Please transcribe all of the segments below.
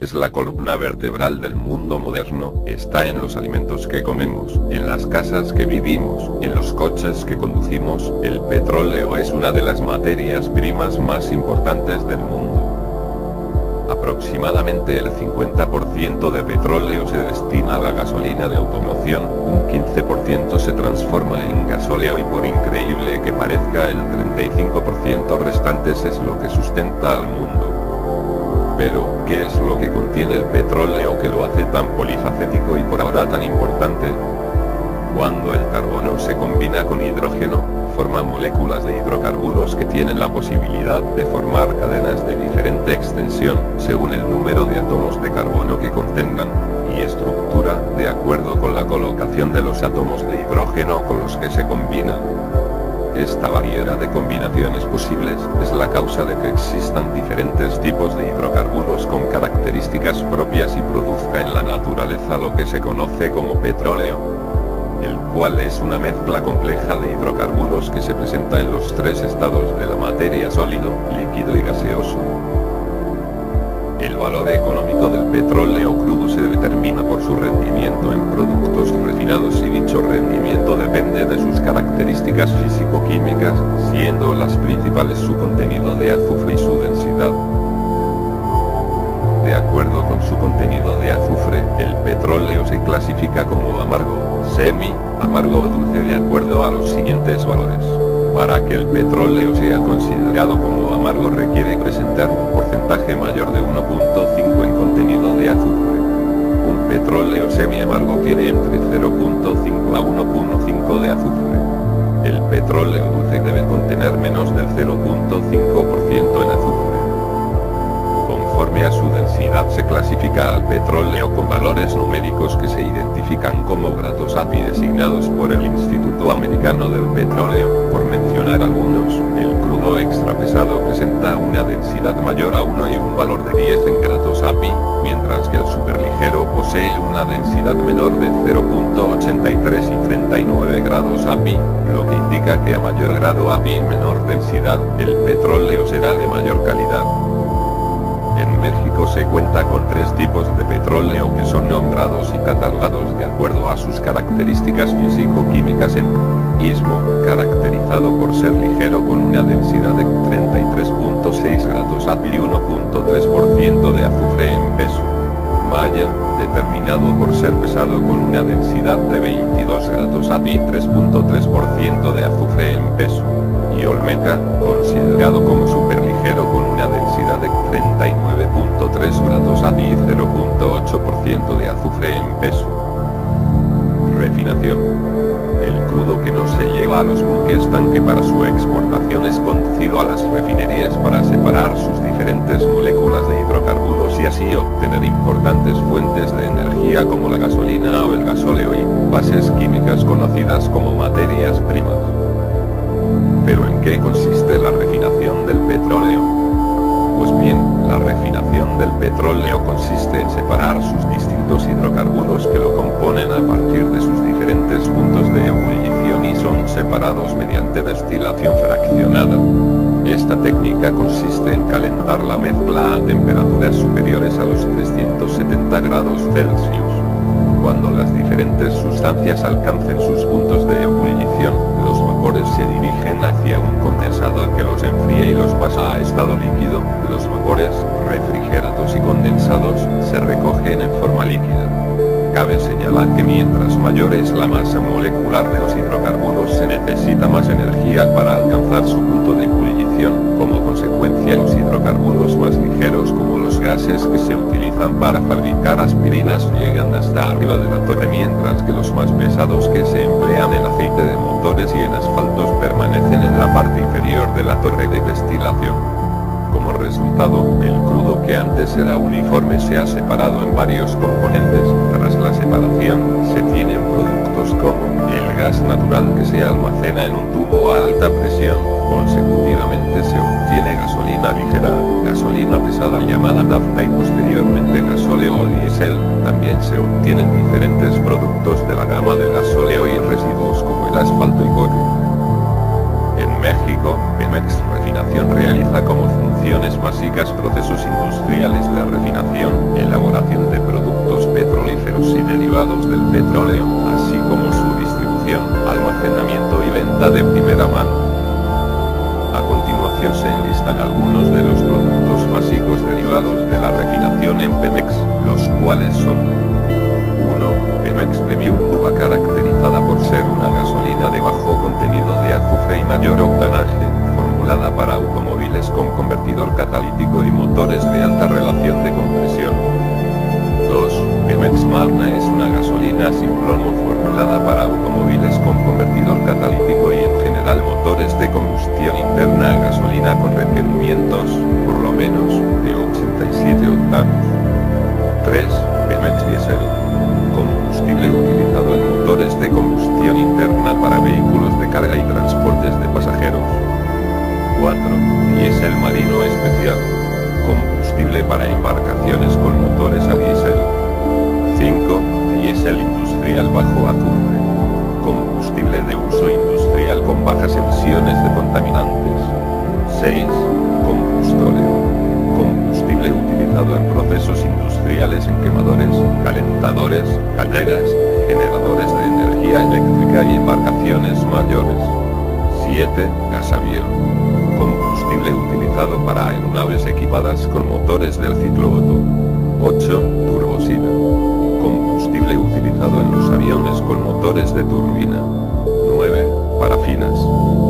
es la columna vertebral del mundo moderno, está en los alimentos que comemos, en las casas que vivimos, en los coches que conducimos. El petróleo es una de las materias primas más importantes del mundo. Aproximadamente el 50% de petróleo se destina a la gasolina de automoción, un 15% se transforma en gasóleo y por increíble que parezca el 35% restantes es lo que sustenta al mundo. Pero, ¿qué es lo que contiene el petróleo que lo hace tan polifacético y por ahora tan importante? Cuando el carbono se combina con hidrógeno, forma moléculas de hidrocarburos que tienen la posibilidad de formar cadenas de diferente extensión, según el número de átomos de carbono que contengan, y estructura, de acuerdo con la colocación de los átomos de hidrógeno con los que se combinan. Esta variedad de combinaciones posibles es la causa de que existan diferentes tipos de hidrocarburos con características propias y produzca en la naturaleza lo que se conoce como petróleo, el cual es una mezcla compleja de hidrocarburos que se presenta en los tres estados de la materia: sólido, líquido y gaseoso. El valor económico del petróleo crudo se determina por su rendimiento en productos refinados y dicho rendimiento depende de sus características físico-químicas, siendo las principales su contenido de azufre y su densidad. De acuerdo con su contenido de azufre, el petróleo se clasifica como amargo, semi, amargo o dulce de acuerdo a los siguientes valores. Para que el petróleo sea considerado como amargo requiere presentar un porcentaje mayor de 1.5 en contenido de azufre. Un petróleo semi-amargo tiene entre 0.5 a 1.5 de azufre. El petróleo dulce debe contener menos del 0.5% en azufre. Conforme a su densidad se clasifica al petróleo con valores numéricos que se identifican como grados API designados por el Instituto Americano del Petróleo. Por mencionar algunos, el crudo extra pesado presenta una densidad mayor a 1 y un valor de 10 en grados API, mientras que el superligero posee una densidad menor de 0.83 y 39 grados API, lo que indica que a mayor grado API y menor densidad, el petróleo será de mayor calidad. En México se cuenta con tres tipos de petróleo que son nombrados y catalogados de acuerdo a sus características físico-químicas. En istmo, caracterizado por ser ligero con una densidad de 33.6 grados API y 1.3% de azufre en peso. Maya, determinado por ser pesado con una densidad de 22 grados API y 3.3% de azufre en peso. Y Olmeca, considerado como superligero con una densidad de 39.3 grados API y 0.8% de azufre en peso. Refinación. El crudo que no se lleva a los buques tanque para su exportación es conducido a las refinerías para separar sus diferentes moléculas de hidrocarburos y así obtener importantes fuentes de energía como la gasolina o el gasóleo y bases químicas conocidas como materias primas. ¿Pero en qué consiste la refinación del petróleo? Pues bien, la refinación del petróleo consiste en separar sus distintos hidrocarburos que lo componen a partir de sus diferentes puntos de ebullición y son separados mediante destilación fraccionada. Esta técnica consiste en calentar la mezcla a temperaturas superiores a los 370 grados Celsius. Cuando las diferentes sustancias alcancen sus puntos de ebullición, los vapores se dirigen hacia un condensador que los enfría y los pasa a estado líquido. Los vapores, refrigerados y condensados, se recogen en forma líquida. Cabe señalar que mientras mayor es la masa molecular de los hidrocarburos se necesita más energía para alcanzar su punto de ebullición. Como consecuencia, los hidrocarburos más ligeros como los gases que se utilizan para fabricar aspirinas llegan hasta arriba de la torre, mientras que los más pesados que se emplean en aceite de motores y en asfaltos permanecen en la parte inferior de la torre de destilación. Como resultado, el crudo que antes era uniforme se ha separado en varios componentes. Tras la separación, se tienen productos como el gas natural que se almacena en un tubo a alta presión. Consecutivamente se obtiene gasolina ligera, gasolina pesada llamada nafta y posteriormente gasóleo o diésel. También se obtienen diferentes productos de la gama de gasóleo y residuos como el asfalto y cobre. En México, Pemex Refinación realiza como funciones básicas: procesos industriales de refinación, elaboración de productos petrolíferos y derivados del petróleo, así como su distribución, almacenamiento y venta de primera mano. A continuación se enlistan algunos de los productos básicos derivados de la refinación en Pemex, los cuales son: 1. Pemex Premium Cuba, caracterizada por ser una gasolina de bajo contenido de azufre y mayor octanaje, formulada para automóviles con convertidor catalítico y motores de alta relación de compresión. 2. Pemex Magna es una gasolina sin plomo formulada para automóviles con convertidor catalítico y en general motores de combustión interna a gasolina con requerimientos, por lo menos, de 87 octanos. 3. Pemex Diesel. Combustible utilizado en motores de combustión interna para vehículos de carga y transportes de pasajeros. 4. Diesel marino especial. Combustible para embarcaciones con motores a diésel. 5. Diésel industrial bajo azufre. Combustible de uso industrial con bajas emisiones de contaminantes. 6. Combustóleo. Combustible utilizado en procesos industriales en quemadores, calentadores, calderas, generadores de energía eléctrica y embarcaciones mayores. 7. Gasavión. Combustible utilizado para aeronaves equipadas con motores del ciclo Otto. 8. Turbosina. Combustible utilizado en los aviones con motores de turbina. 9. Parafinas.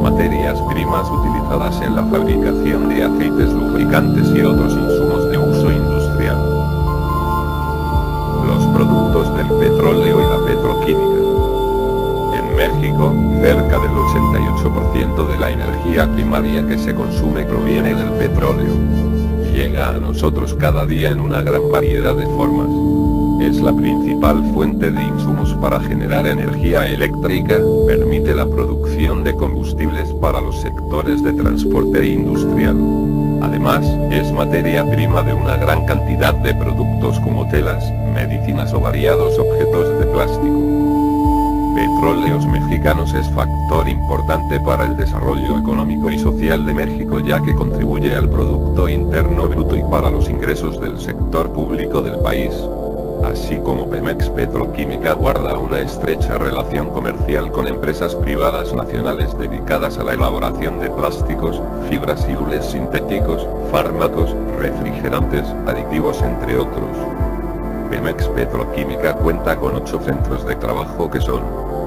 Materias primas utilizadas en la fabricación de aceites, lubricantes y otros insumos de uso industrial. Los productos del petróleo y la petroquímica. En México, cerca del 88% de la energía primaria que se consume proviene del petróleo. Llega a nosotros cada día en una gran variedad de formas. Es la principal fuente de insumos para generar energía eléctrica, permite la producción de combustibles para los sectores de transporte e industrial. Además, es materia prima de una gran cantidad de productos como telas, medicinas o variados objetos de plástico. Petróleos Mexicanos es factor importante para el desarrollo económico y social de México, ya que contribuye al Producto Interno Bruto y para los ingresos del sector público del país. Así como Pemex Petroquímica guarda una estrecha relación comercial con empresas privadas nacionales dedicadas a la elaboración de plásticos, fibras y hules sintéticos, fármacos, refrigerantes, aditivos entre otros. Pemex Petroquímica cuenta con 8 centros de trabajo que son: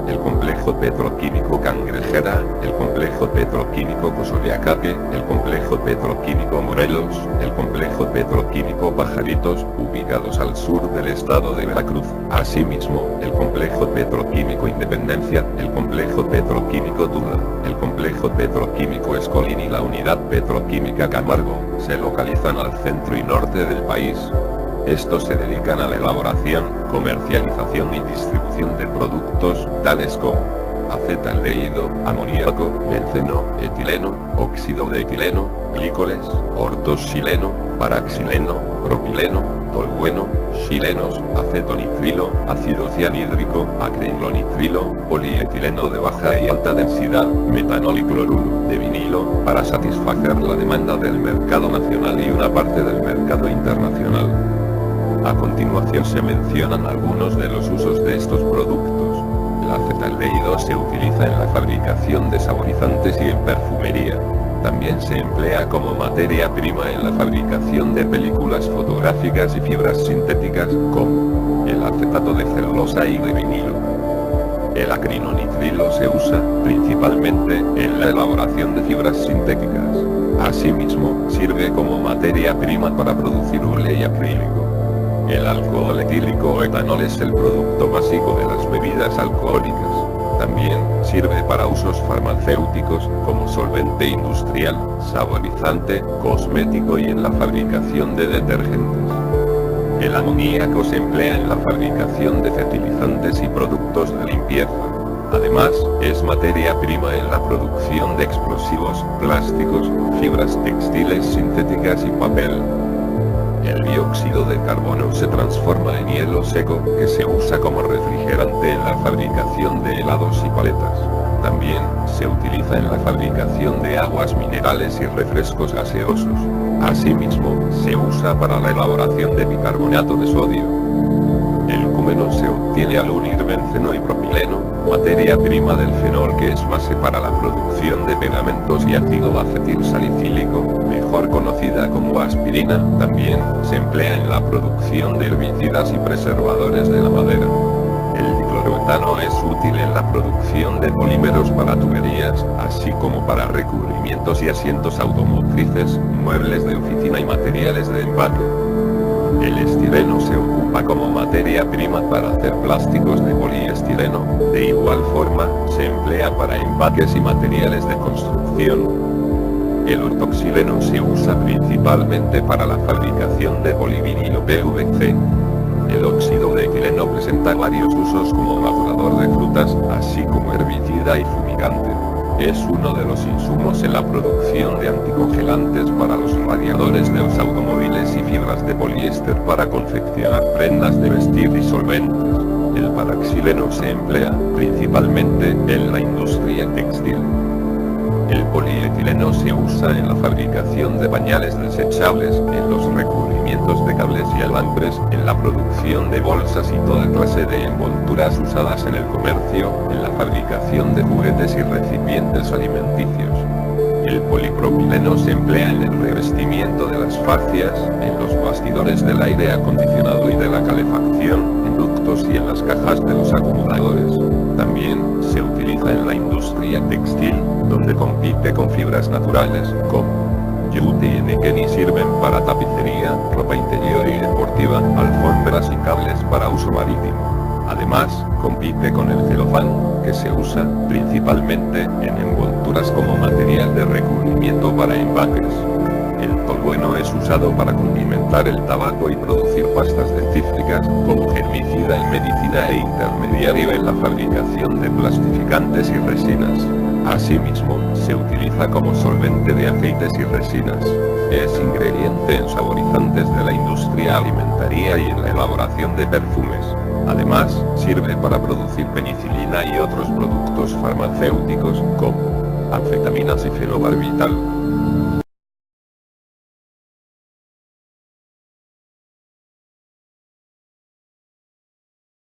el Complejo Petroquímico Cangrejera, el Complejo Petroquímico Cosoleacaque, el Complejo Petroquímico Morelos, el Complejo Petroquímico Pajaritos, ubicados al sur del estado de Veracruz. Asimismo, el Complejo Petroquímico Independencia, el Complejo Petroquímico Tula, el Complejo Petroquímico Escolín y la Unidad Petroquímica Camargo, se localizan al centro y norte del país. Estos se dedican a la elaboración, comercialización y distribución de productos, tales como acetaldehído, amoníaco, benceno, etileno, óxido de etileno, glícoles, ortoxileno, paraxileno, propileno, tolueno, xilenos, acetonitrilo, ácido cianhídrico, acrilonitrilo, polietileno de baja y alta densidad, metanol y cloruro de vinilo, para satisfacer la demanda del mercado nacional y una parte del mercado internacional. A continuación se mencionan algunos de los usos de estos productos. El acetaldehído se utiliza en la fabricación de saborizantes y en perfumería. También se emplea como materia prima en la fabricación de películas fotográficas y fibras sintéticas, como el acetato de celulosa y de vinilo. El acrinonitrilo se usa, principalmente, en la elaboración de fibras sintéticas. Asimismo, sirve como materia prima para producir hule y acrílico. El alcohol etílico o etanol es el producto básico de las bebidas alcohólicas. También sirve para usos farmacéuticos, como solvente industrial, saborizante, cosmético y en la fabricación de detergentes. El amoníaco se emplea en la fabricación de fertilizantes y productos de limpieza. Además, es materia prima en la producción de explosivos, plásticos, fibras textiles sintéticas y papel. El dióxido de carbono se transforma en hielo seco, que se usa como refrigerante en la fabricación de helados y paletas. También se utiliza en la fabricación de aguas minerales y refrescos gaseosos. Asimismo, se usa para la elaboración de bicarbonato de sodio. El cúmeno se obtiene al unir benceno y propileno, materia prima del fenol que es base para la producción de pegamentos, y ácido acetil salicílico, mejor conocida como aspirina. También se emplea en la producción de herbicidas y preservadores de la madera. El dicloroetano es útil en la producción de polímeros para tuberías, así como para recubrimientos y asientos automotrices, muebles de oficina y materiales de empaque. El estireno se ocupa como materia prima para hacer plásticos de poliestireno. De igual forma, se emplea para empaques y materiales de construcción. El ortoxileno se usa principalmente para la fabricación de polivinilo PVC. El óxido de etileno presenta varios usos como madurador de frutas, así como herbicida y fumigante. Es uno de los insumos en la producción de anticongelantes para los radiadores de los automóviles y fibras de poliéster para confeccionar prendas de vestir y solventes. El paraxileno se emplea, principalmente, en la industria textil. El polietileno se usa en la fabricación de pañales desechables, en los recubrimientos de cables y alambres, en la producción de bolsas y toda clase de envolturas usadas en el comercio, en la fabricación de juguetes y recipientes alimenticios. El polipropileno se emplea en el revestimiento de las fascias, en los bastidores del aire acondicionado y de la calefacción, en ductos y en las cajas de los acumuladores. También se utiliza en la industria textil, donde compite con fibras naturales, como yute y nequén, y sirven para tapicería, ropa interior y deportiva, alfombras y cables para uso marítimo. Además, compite con el celofán, que se usa, principalmente, en envolturas como material de recubrimiento para empaques. El tolueno es usado para condimentar el tabaco y producir pastas dentífricas, como herbicida en medicina e intermediario en la fabricación de plastificantes y resinas. Asimismo, se utiliza como solvente de aceites y resinas. Es ingrediente en saborizantes de la industria alimentaria y en la elaboración de perfumes. Además, sirve para producir penicilina y otros productos farmacéuticos, como anfetaminas y fenobarbital.